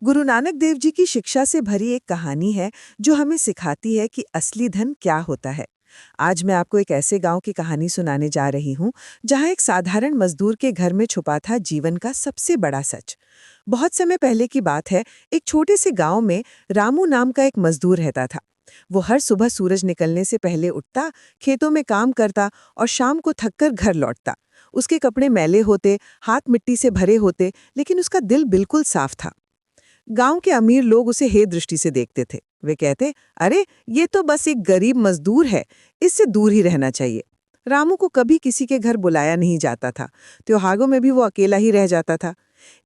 गुरु नानक देव जी की शिक्षा से भरी एक कहानी है जो हमें सिखाती है कि असली धन क्या होता है। आज मैं आपको एक ऐसे गांव की कहानी सुनाने जा रही हूं जहां एक साधारण मजदूर के घर में छुपा था जीवन का सबसे बड़ा सच। बहुत समय पहले की बात है। एक छोटे से गांव में रामू नाम का एक मजदूर रहता था। वो हर सुबह सूरज निकलने से पहले उठता, खेतों में काम करता और शाम को थककर घर लौटता। उसके कपड़े मैले होते, हाथ मिट्टी से भरे होते, लेकिन उसका दिल बिल्कुल साफ था। गांव के अमीर लोग उसे हे दृष्टि से देखते थे। वे कहते, अरे ये तो बस एक गरीब मजदूर है, इससे दूर ही रहना चाहिए। रामू को कभी किसी के घर बुलाया नहीं जाता था। त्योहारों में भी वो अकेला ही रह जाता था।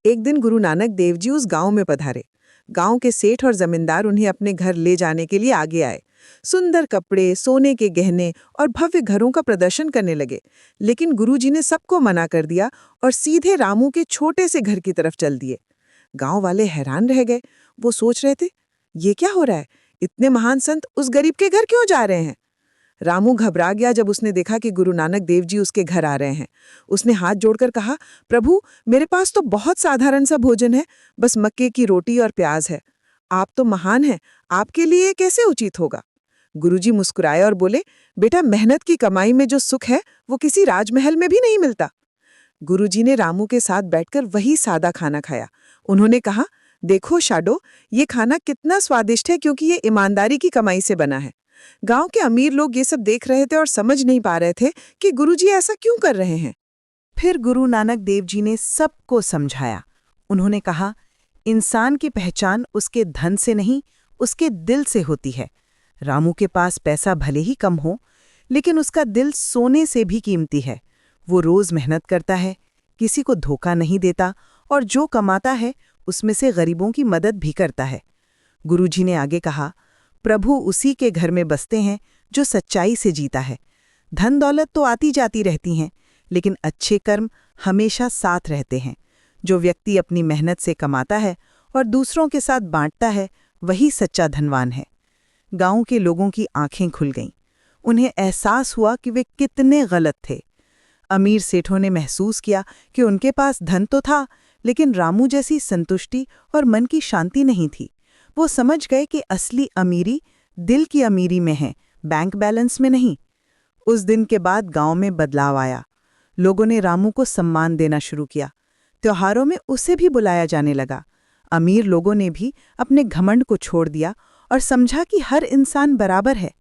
एक दिन गुरु नानक देव जी उस गांव में पधारे। गांव के सेठ और जमींदार उन्हें अपने घर ले जाने के लिए आगे आए। सुंदर कपड़े, सोने के गहने और भव्य घरों का प्रदर्शन करने लगे। लेकिन गुरुजी ने सबको मना कर दिया और सीधे रामू के छोटे से घर की तरफ चल दिए। गांव वाले हैरान रह गए। वो सोच रहे थे, ये क्या हो रहा है? इतने महान संत उस गरीब के घर क्यों जा रहे हैं? रामू घबरा गया जब उसने देखा कि गुरु नानक देव जी उसके घर आ रहे हैं। उसने हाथ जोड़कर कहा, प्रभु, मेरे पास तो बहुत साधारण सा भोजन है, बस मक्के की रोटी और प्याज है। आप तो महान हैं, आपके लिए कैसे उचित होगा? गुरुजी मुस्कुराए और बोले, बेटा, मेहनत की कमाई में जो सुख है वो किसी राजमहल में भी नहीं मिलता। गुरुजी ने रामू के साथ बैठकर वही सादा खाना खाया। उन्होंने कहा, देखो शाडो, ये खाना कितना स्वादिष्ट है क्योंकि ये ईमानदारी की कमाई से बना है। गांव के अमीर लोग ये सब देख रहे थे और समझ नहीं पा रहे थे कि गुरुजी ऐसा क्यों कर रहे हैं। फिर गुरु नानक देव जी ने सबको समझाया। उन्होंने कहा, इंसान की पहचान उसके धन से नहीं, उसके दिल से होती है। रामू के पास पैसा भले ही कम हो, लेकिन उसका दिल सोने से भी कीमती है। वो रोज मेहनत करता है, किसी को धोखा नहीं देता और जो कमाता है उसमें से गरीबों की मदद भी करता है। गुरुजी ने आगे कहा, प्रभु उसी के घर में बसते हैं जो सच्चाई से जीता है। धन दौलत तो आती जाती रहती हैं, लेकिन अच्छे कर्म हमेशा साथ रहते हैं। जो व्यक्ति अपनी मेहनत से कमाता है और दूसरों के साथ बांटता है, वही सच्चा धनवान है। गांव के लोगों की आंखें खुल गईं। उन्हें एहसास हुआ कि वे कितने गलत थे। अमीर सेठों ने महसूस किया कि उनके पास धन तो था, लेकिन रामू जैसी संतुष्टि और मन की शांति नहीं थी। वो समझ गए कि असली अमीरी दिल की अमीरी में है, बैंक बैलेंस में नहीं। उस दिन के बाद गांव में बदलाव आया। लोगों ने रामू को सम्मान देना शुरू किया। त्योहारों में उसे भी बुलाया जाने लगा। अमीर लोगों ने भी अपने घमंड को छोड़ दिया और समझा कि हर इंसान बराबर है।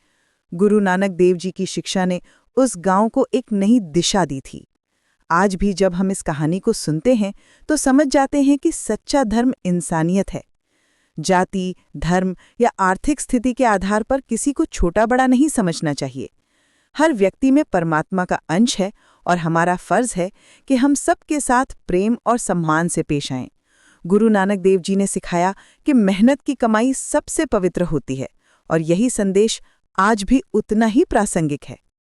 गुरु नानक देव जी की शिक्षा ने उस गांव को एक नई दिशा दी थी। आज भी जब हम इस कहानी को सुनते हैं तो समझ जाते हैं कि सच्चा धर्म इंसानियत है। जाति, धर्म या आर्थिक स्थिति के आधार पर किसी को छोटा बड़ा नहीं समझना चाहिए। हर व्यक्ति में परमात्मा का अंश है और हमारा फर्ज है कि हम सबके साथ प्रेम और सम्मान से पेश आएं। गुरु नानक देव जी ने सिखाया कि मेहनत की कमाई सबसे पवित्र होती है और यही संदेश आज भी उतना ही प्रासंगिक है।